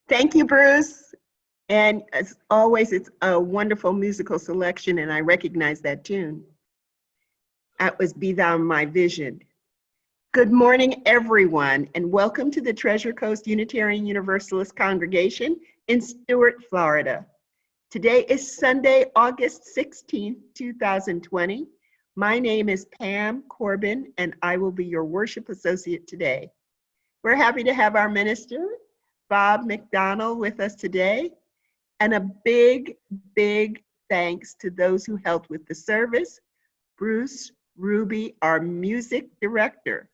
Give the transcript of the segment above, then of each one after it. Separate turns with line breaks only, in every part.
Thank you, Bruce. And as always, it's a wonderful musical selection, and I recognize that tune. That was Be Thou My Vision. Good morning, everyone, and welcome to the Treasure Coast Unitarian Universalist Congregation in Stuart, Florida. Today is Sunday, August 16th, 2020. My name is Pam Corbin, and I will be your worship associate today. We're happy to have our minister, Bob MacDonald, with us today. And a big, big thanks to those who helped with the service. Bruce Ruby, our music director.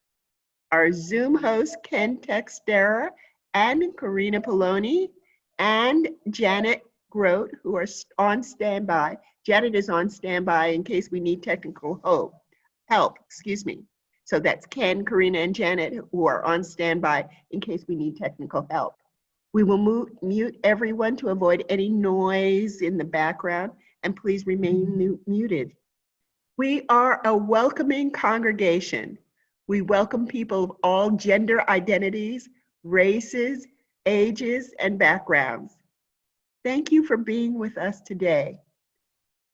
Our Zoom host, Ken Texeira, and Karina Poloni, and Janet Grote, who are on standby. Janet is on standby in case we need technical help. So that's Ken, Karina, and Janet who are on standby in case we need technical help. We will mute everyone to avoid any noise in the background, and please remain muted. We are a welcoming congregation. We welcome people of all gender identities, races, ages, and backgrounds. Thank you for being with us today.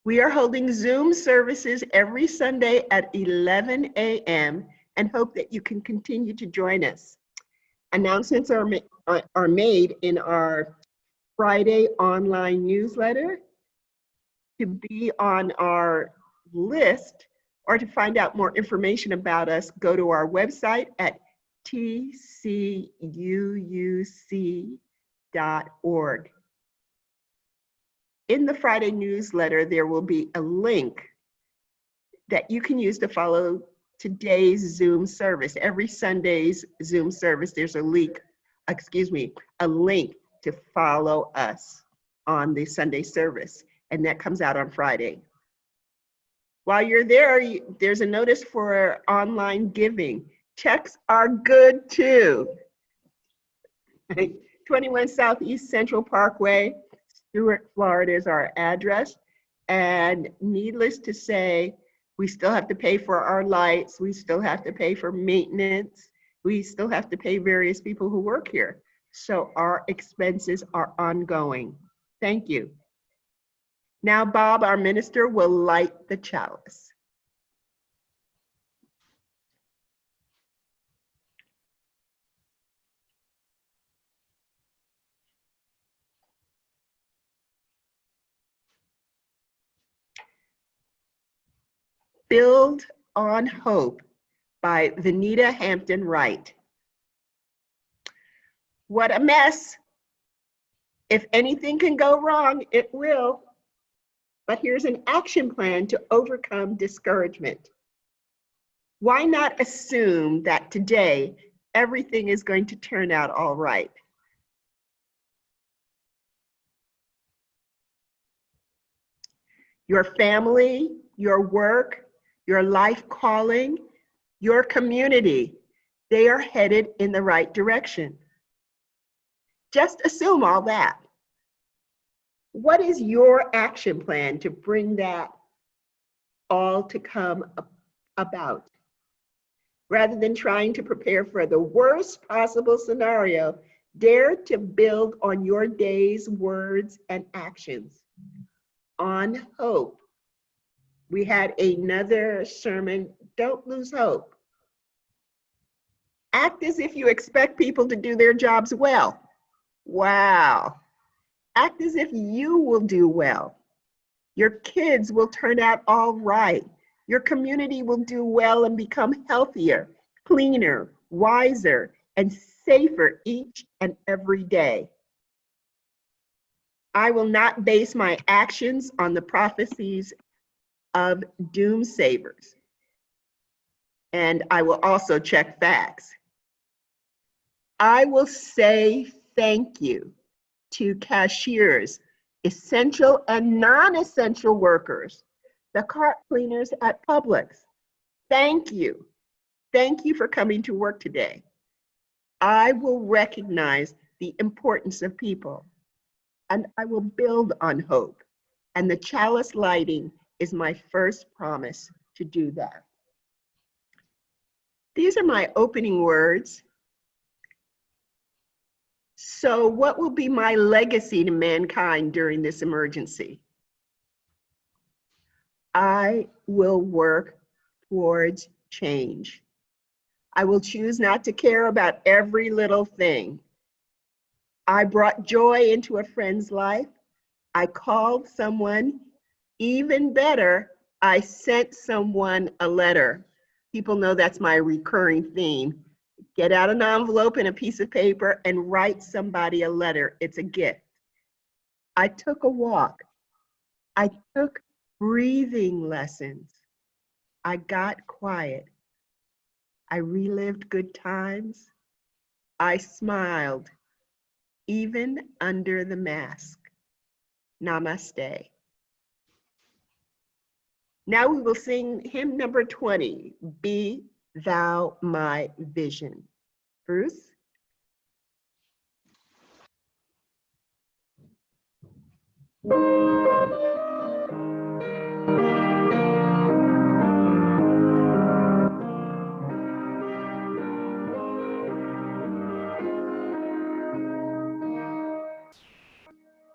We are holding Zoom services every Sunday at 11 a.m. and hope that you can continue to join us. Announcements are made in our Friday online newsletter. To be on our list or to find out more information about us, go to our website at tcuuc.org. In the Friday newsletter, there will be a link that you can use to follow today's Zoom service. Every Sunday's Zoom service, there's a link to follow us on the Sunday service, and that comes out on Friday. While you're there, there's a notice for online giving. Checks are good too. 21 Southeast Central Parkway, Stuart, Florida is our address, and needless to say, we still have to pay for our lights. We still have to pay for maintenance. We still have to pay various people who work here. So our expenses are ongoing. Thank you. Now, Bob, our minister, will light the chalice. Build on Hope by Vanita Hampton Wright. What a mess. If anything can go wrong, it will. But here's an action plan to overcome discouragement. Why not assume that today everything is going to turn out all right? Your family, your work, your life calling, your community, they are headed in the right direction. Just assume all that. What is your action plan to bring that all to come about? Rather than trying to prepare for the worst possible scenario, dare to build on your day's words and actions. On hope. We had another sermon, don't lose hope. Act as if you expect people to do their jobs well. Wow. Act as if you will do well. Your kids will turn out all right. Your community will do well and become healthier, cleaner, wiser, and safer each and every day. I will not base my actions on the prophecies of doomsayers. And I will also check facts. I will say thank you to cashiers essential and non-essential workers, the cart cleaners at Publix. Thank you. Thank you for coming to work today. I will recognize the importance of people, and I will build on hope. And the chalice lighting is my first promise to do that. These are my opening words. So what will be my legacy to mankind during this emergency? I will work towards change. I will choose not to care about every little thing. I brought joy into a friend's life. I called someone. Even better, I sent someone a letter. People know that's my recurring theme. Get out an envelope and a piece of paper and write somebody a letter. It's a gift. I took a walk. I took breathing lessons. I got quiet. I relived good times. I smiled, even under the mask. Namaste. Now we will sing hymn number 20, Be Thou My Vision. Bruce?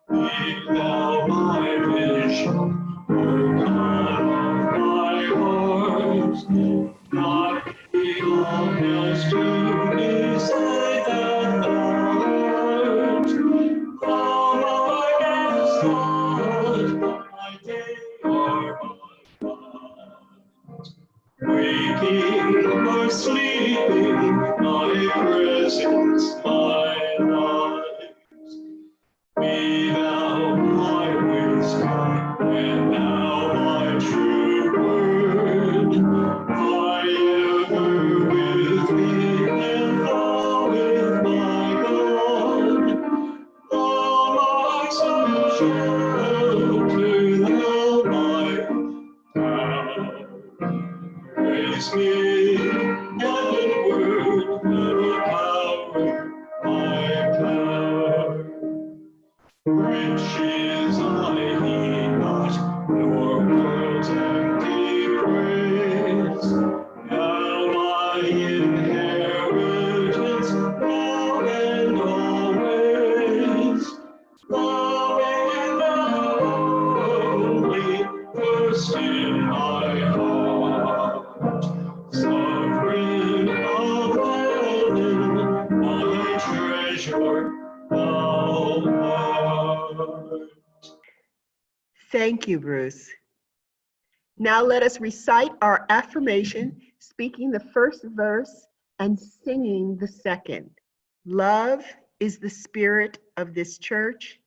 Be thou my vision, O God of my heart, not be honest to me, say that thou art. Thou my guest, God, my day or my night. Waking or sleeping, my presence, my life. Be thou my wisdom, and thou my true word. I ever with me, and thou with my God. Thou my sunshine, thou my power. Praise me, heavenward, the power, my power. Riches I heed not, nor world's empty praise. Thou my inheritance, now and always. Thou and thou only, first in my heart. Sovereign of heaven, my treasure, thou art.
Thank you, Bruce. Now let us recite our affirmation, speaking the first verse and singing the second. Love is the spirit of this church,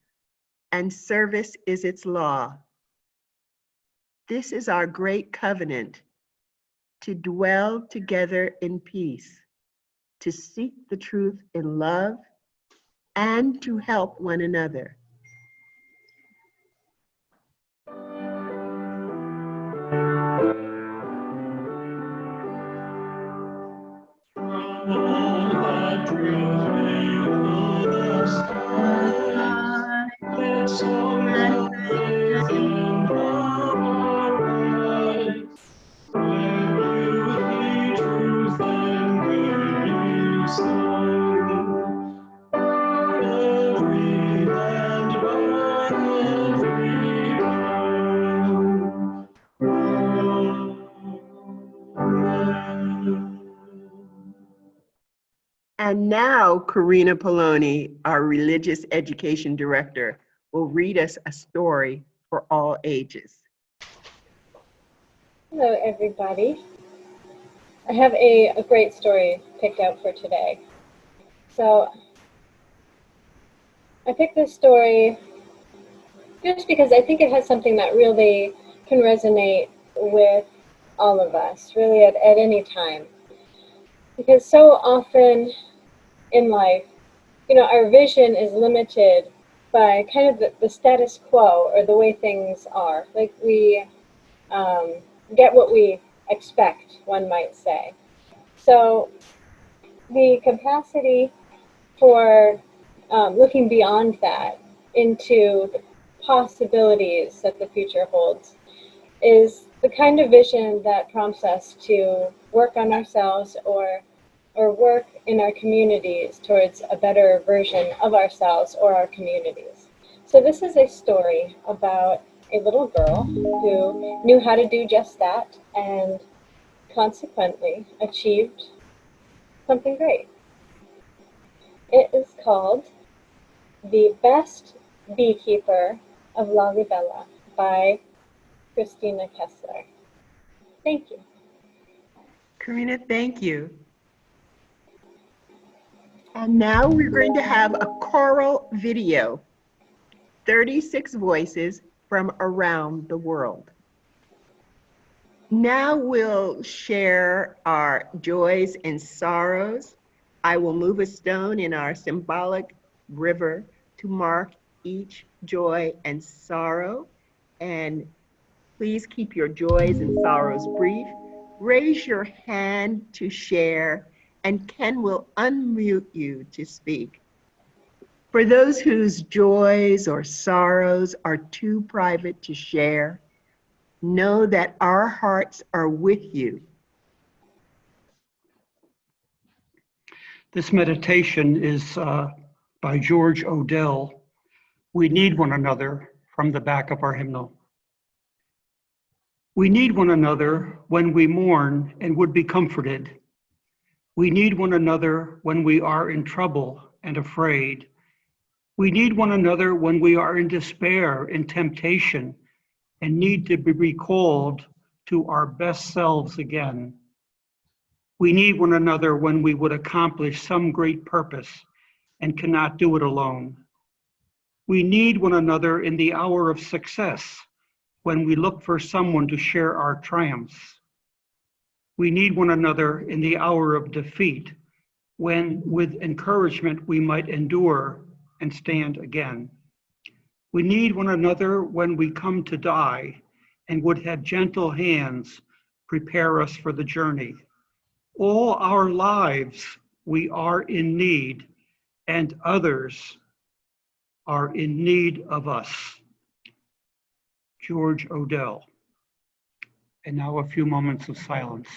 and service is its law. This is our great covenant, to dwell together in peace, to seek the truth in love, and to help one another.
All that reveal the sky, let songs of praise and power rise. Let beauty, truth, and grace sung. Every land, by every tongue. Amen.
And now Karina Poloni, our religious education director, will read us a story for all ages.
Hello, everybody. I have a great story picked out for today. So I picked this story just because I think it has something that really can resonate with all of us, really at any time. Because so often in life, our vision is limited by kind of the status quo, or the way things are. Like we get what we expect, one might say. So the capacity for looking beyond that into the possibilities that the future holds is the kind of vision that prompts us to work on ourselves, or work in our communities towards a better version of ourselves or our communities. So this is a story about a little girl who knew how to do just that, and consequently achieved something great. It is called The Best Beekeeper of Lalibela by Cristina Kessler. Thank you.
Karina, thank you. And now we're going to have a choral video, 36 voices from around the world. Now we'll share our joys and sorrows. I will move a stone in our symbolic river to mark each joy and sorrow. And please keep your joys and sorrows brief. Raise your hand to share, and Ken will unmute you to speak. For those whose joys or sorrows are too private to share, know that our hearts are with you.
This meditation is by George Odell. We need one another, from the back of our hymnal. We need one another when we mourn and would be comforted. We need one another when we are in trouble and afraid. We need one another when we are in despair and temptation and need to be recalled to our best selves again. We need one another when we would accomplish some great purpose and cannot do it alone. We need one another in the hour of success, when we look for someone to share our triumphs. We need one another in the hour of defeat, when with encouragement we might endure and stand again. We need one another when we come to die and would have gentle hands prepare us for the journey. All our lives we are in need, and others are in need of us. George Odell. And now a few moments of silence.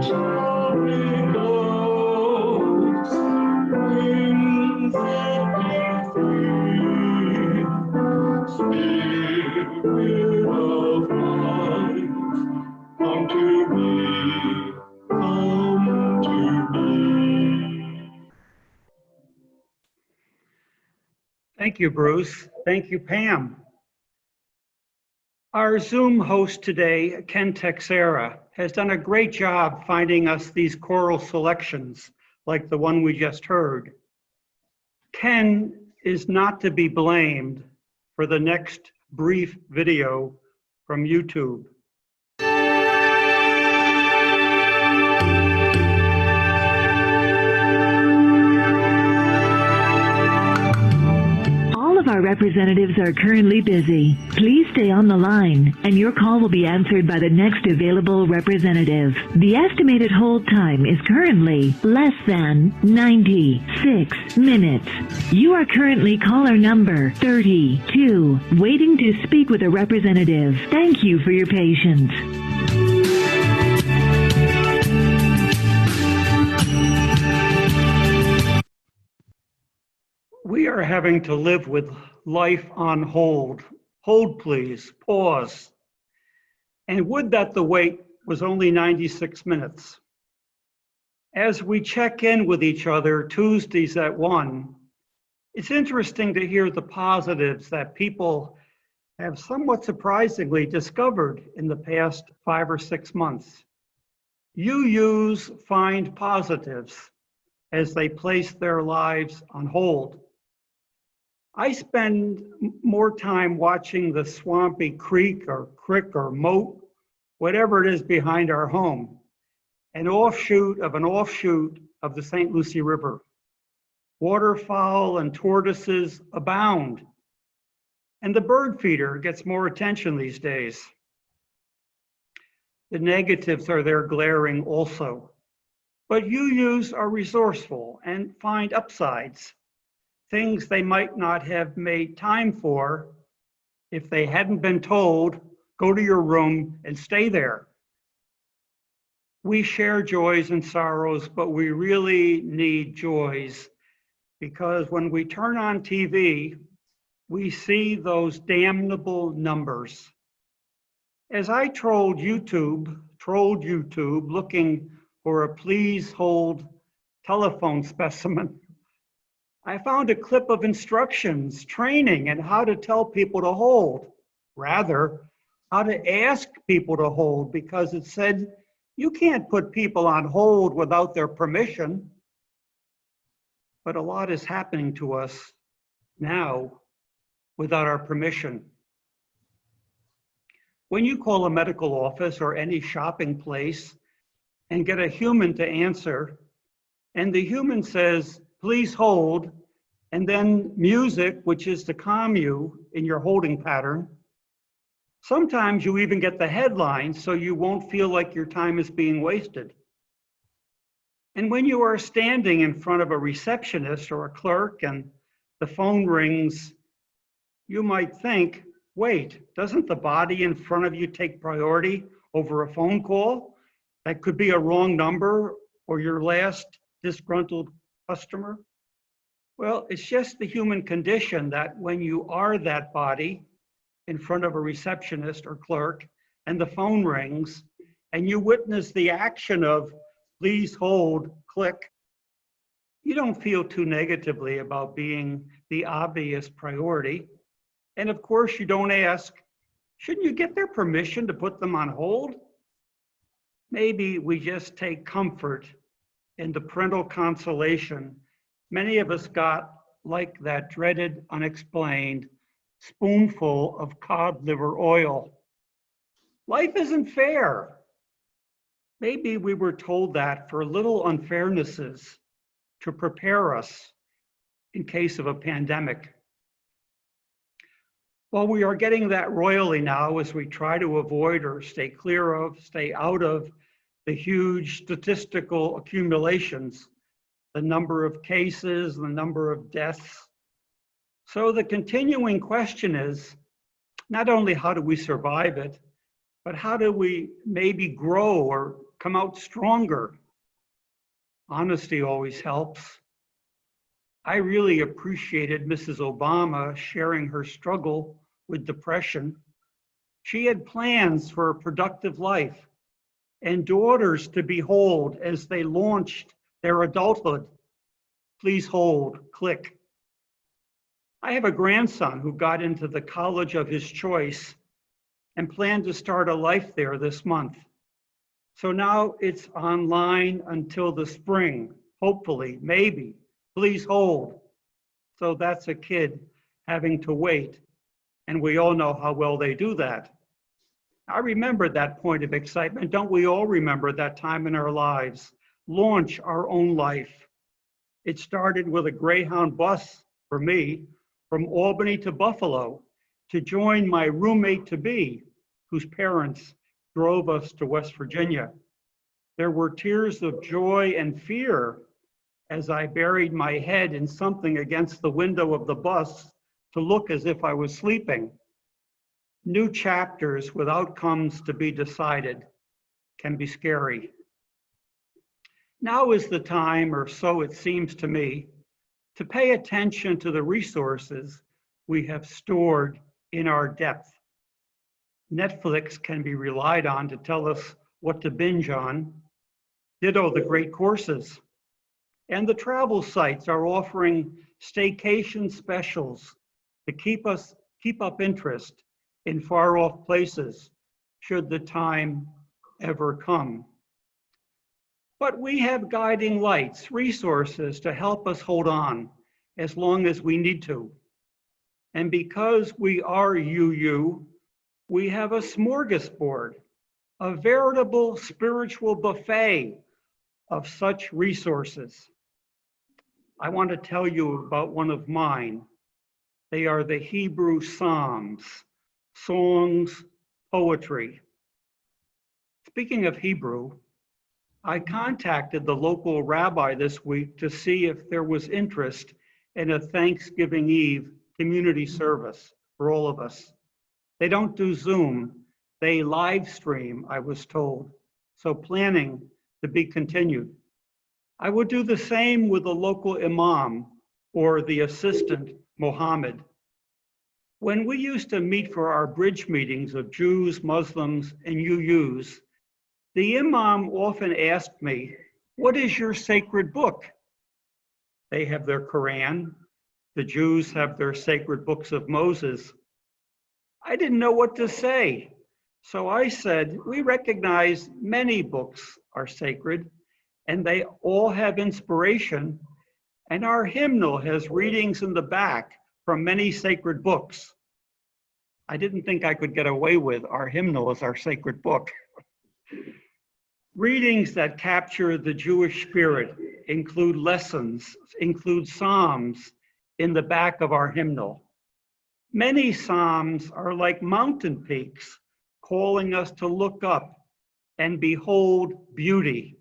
Sorry goes, winds that make free, Spirit of light, come to me, come to me.
Thank you, Bruce. Thank you, Pam. Our Zoom host today, Ken Texeira, has done a great job finding us these choral selections like the one we just heard. Ken is not to be blamed for the next brief video from YouTube.
All of our representatives are currently busy. Please stay on the line, and your call will be answered by the next available representative. The estimated hold time is currently less than 96 minutes. You are currently caller number 32, waiting to speak with a representative. Thank you for your patience.
We are having to live with life on hold. Hold, please. Pause. And would that the wait was only 96 minutes. As we check in with each other Tuesdays at 1, it's interesting to hear the positives that people have somewhat surprisingly discovered in the past 5 or 6 months. UUs find positives as they place their lives on hold. I spend more time watching the swampy creek or moat, whatever it is behind our home, an offshoot of the St. Lucie River. Waterfowl and tortoises abound, and the bird feeder gets more attention these days. The negatives are there glaring also, but UUs are resourceful and find upsides. Things they might not have made time for if they hadn't been told, go to your room and stay there. We share joys and sorrows, but we really need joys because when we turn on TV, we see those damnable numbers. As I trolled YouTube looking for a please hold telephone specimen, I found a clip of instructions, training, and how to tell people to hold. Rather, how to ask people to hold, because it said, you can't put people on hold without their permission. But a lot is happening to us now without our permission. When you call a medical office or any shopping place and get a human to answer, and the human says, please hold, and then music, which is to calm you in your holding pattern. Sometimes you even get the headline so you won't feel like your time is being wasted. And when you are standing in front of a receptionist or a clerk and the phone rings, you might think, wait, doesn't the body in front of you take priority over a phone call? That could be a wrong number or your last disgruntled customer. Well, it's just the human condition that when you are that body in front of a receptionist or clerk and the phone rings and you witness the action of please hold, click, you don't feel too negatively about being the obvious priority. And of course you don't ask, shouldn't you get their permission to put them on hold? Maybe we just take comfort in the parental consolation many of us got, like that dreaded, unexplained spoonful of cod liver oil. Life isn't fair. Maybe we were told that for little unfairnesses to prepare us in case of a pandemic. Well, we are getting that royally now as we try to avoid or stay clear of, stay out of the huge statistical accumulations, the number of cases, the number of deaths. So the continuing question is not only how do we survive it, but how do we maybe grow or come out stronger. Honesty always helps. I really appreciated Mrs. Obama sharing her struggle with depression. She had plans for a productive life and daughters to behold as they launched their adulthood. Please hold, click. I have a grandson who got into the college of his choice and planned to start a life there this month. So now it's online until the spring, hopefully, maybe. Please hold. So that's a kid having to wait, and we all know how well they do that. I remember that point of excitement. Don't we all remember that time in our lives? Launch our own life. It started with a Greyhound bus for me from Albany to Buffalo to join my roommate-to-be, whose parents drove us to West Virginia. There were tears of joy and fear as I buried my head in something against the window of the bus to look as if I was sleeping. New chapters with outcomes to be decided can be scary. Now is the time, or so it seems to me, to pay attention to the resources we have stored in our depth. Netflix can be relied on to tell us what to binge on. Ditto the great courses. And the travel sites are offering staycation specials to keep up interest in far off places, should the time ever come. But we have guiding lights, resources to help us hold on as long as we need to. And because we are UU, we have a smorgasbord, a veritable spiritual buffet of such resources. I want to tell you about one of mine. They are the Hebrew Psalms, songs, poetry. Speaking of Hebrew, I contacted the local rabbi this week to see if there was interest in a Thanksgiving Eve community service for all of us. They don't do Zoom, they live stream, I was told, so planning to be continued. I would do the same with the local imam or the assistant, Mohammed. When we used to meet for our bridge meetings of Jews, Muslims, and UUs, the imam often asked me, "What is your sacred book?" They have their Quran. The Jews have their sacred books of Moses. I didn't know what to say. So I said, we recognize many books are sacred and they all have inspiration. And our hymnal has readings in the back from many sacred books. I didn't think I could get away with our hymnal as our sacred book. Readings that capture the Jewish spirit include lessons, include psalms in the back of our hymnal. Many psalms are like mountain peaks, calling us to look up and behold beauty.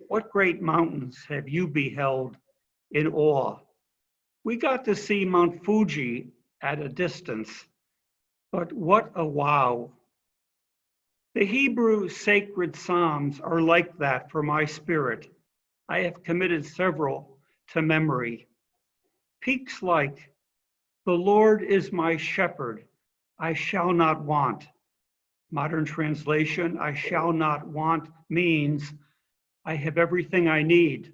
What great mountains have you beheld in awe? We got to see Mount Fuji at a distance, but what a wow. The Hebrew sacred psalms are like that for my spirit. I have committed several to memory. Peaks like, "The Lord is my shepherd, I shall not want." Modern translation, "I shall not want" means I have everything I need.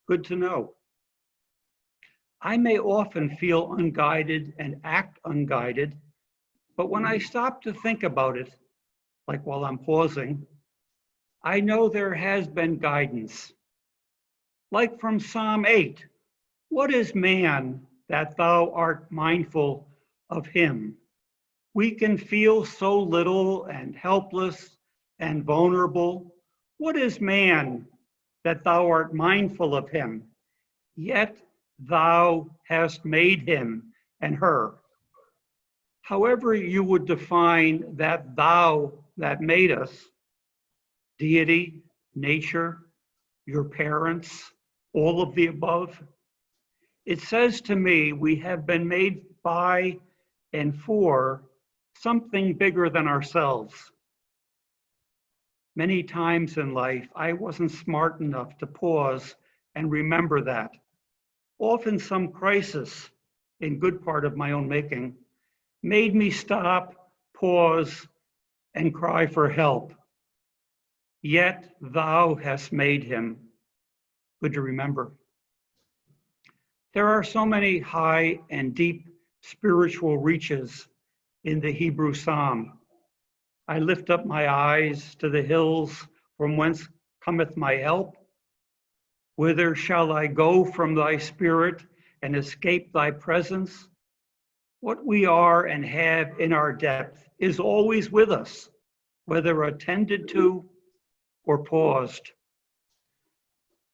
Good to know. I may often feel unguided and act unguided, but when I stop to think about it, like while I'm pausing, I know there has been guidance. Like from Psalm 8, "What is man that thou art mindful of him?" We can feel so little and helpless and vulnerable. What is man that thou art mindful of him? Yet thou hast made him and her. However you would define that thou that made us, deity, nature, your parents, all of the above, it says to me we have been made by and for something bigger than ourselves. Many times in life, I wasn't smart enough to pause and remember that. Often some crisis, in good part of my own making, made me stop, pause, and cry for help. Yet thou hast made him. Good to remember. There are so many high and deep spiritual reaches in the Hebrew Psalm. I lift up my eyes to the hills from whence cometh my help. Whither shall I go from thy spirit and escape thy presence? What we are and have in our depth is always with us, whether attended to or paused.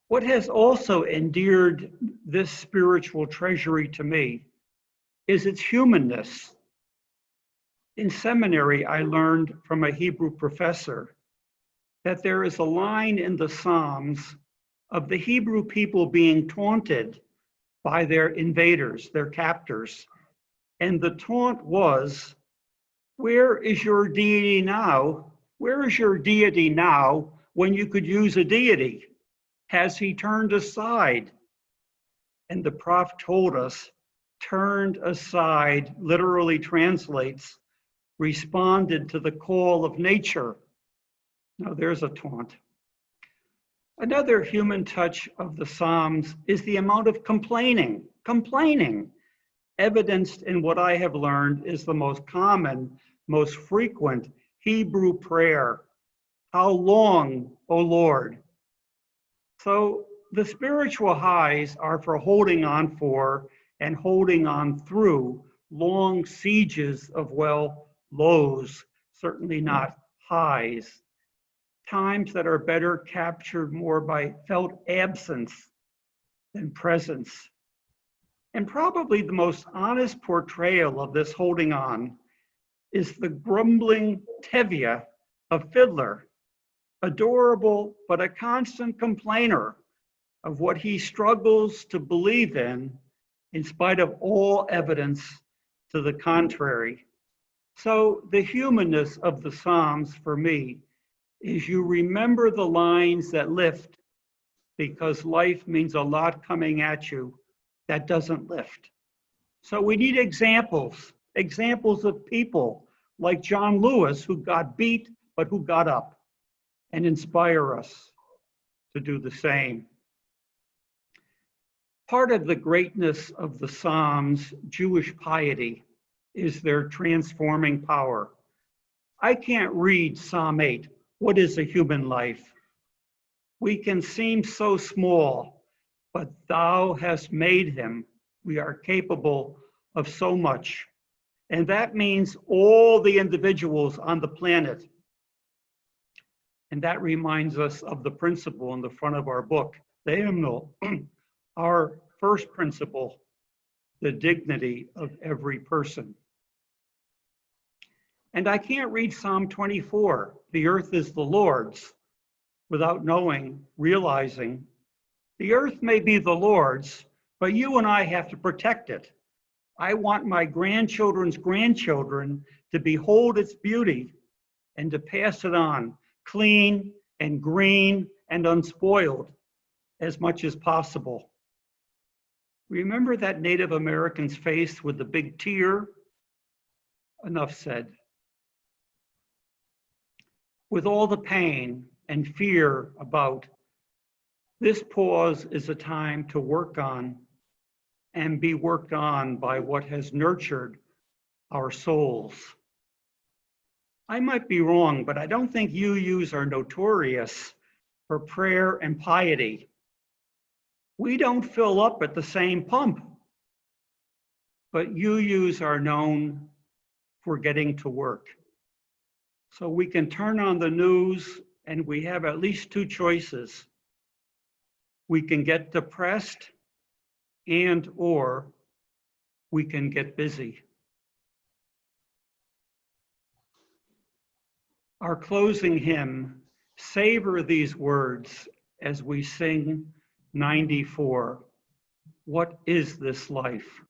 What has also endeared this spiritual treasury to me is its humanness. In seminary, I learned from a Hebrew professor that there is a line in the Psalms of the Hebrew people being taunted by their invaders, their captors. And the taunt was, where is your deity now? Where is your deity now when you could use a deity? Has he turned aside? And the prophet told us, turned aside literally translates, responded to the call of nature. Now there's a taunt. Another human touch of the Psalms is the amount of complaining, evidenced in what I have learned is the most common, most frequent Hebrew prayer. How long, O Lord? So the spiritual highs are for holding on for and holding on through long sieges of, well, lows, certainly not highs. Times that are better captured more by felt absence than presence. And probably the most honest portrayal of this holding on is the grumbling Tevye of Fiddler, adorable but a constant complainer of what he struggles to believe in spite of all evidence to the contrary. So the humanness of the Psalms for me is you remember the lines that lift because life means a lot coming at you that doesn't lift. So we need examples of people like John Lewis who got beat but who got up, and inspire us to do the same. Part of the greatness of the Psalms, Jewish piety, is their transforming power. I can't read Psalm 8, what is a human life? We can seem so small, but thou hast made him. We are capable of so much. And that means all the individuals on the planet. And that reminds us of the principle in the front of our book, the hymnal, our first principle, the dignity of every person. And I can't read Psalm 24, the earth is the Lord's, without knowing, realizing, the earth may be the Lord's, but you and I have to protect it. I want my grandchildren's grandchildren to behold its beauty and to pass it on, clean and green and unspoiled as much as possible. Remember that Native American's face with the big tear? Enough said. With all the pain and fear about, this pause is a time to work on and be worked on by what has nurtured our souls. I might be wrong, but I don't think UUs are notorious for prayer and piety. We don't fill up at the same pump, but UUs are known for getting to work. So we can turn on the news and we have at least two choices. We can get depressed and or we can get busy. Our closing hymn, savor these words as we sing 94. What is this life?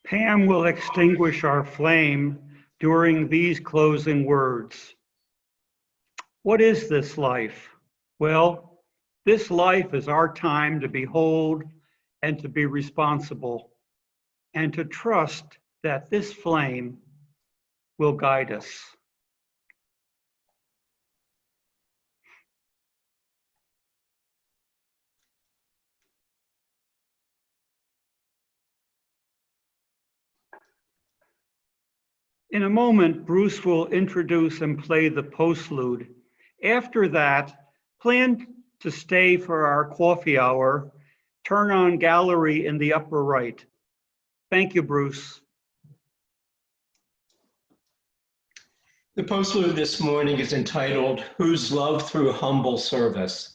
Pam will extinguish our flame during these closing words. What is this life? Well, this life is our time to behold and to be responsible and to trust that this flame will guide us. In a moment, Bruce will introduce and play the postlude. After that, plan to stay for our coffee hour. Turn on gallery in the upper right. Thank you, Bruce.
The postlude this morning is entitled, Whose Love Through Humble Service.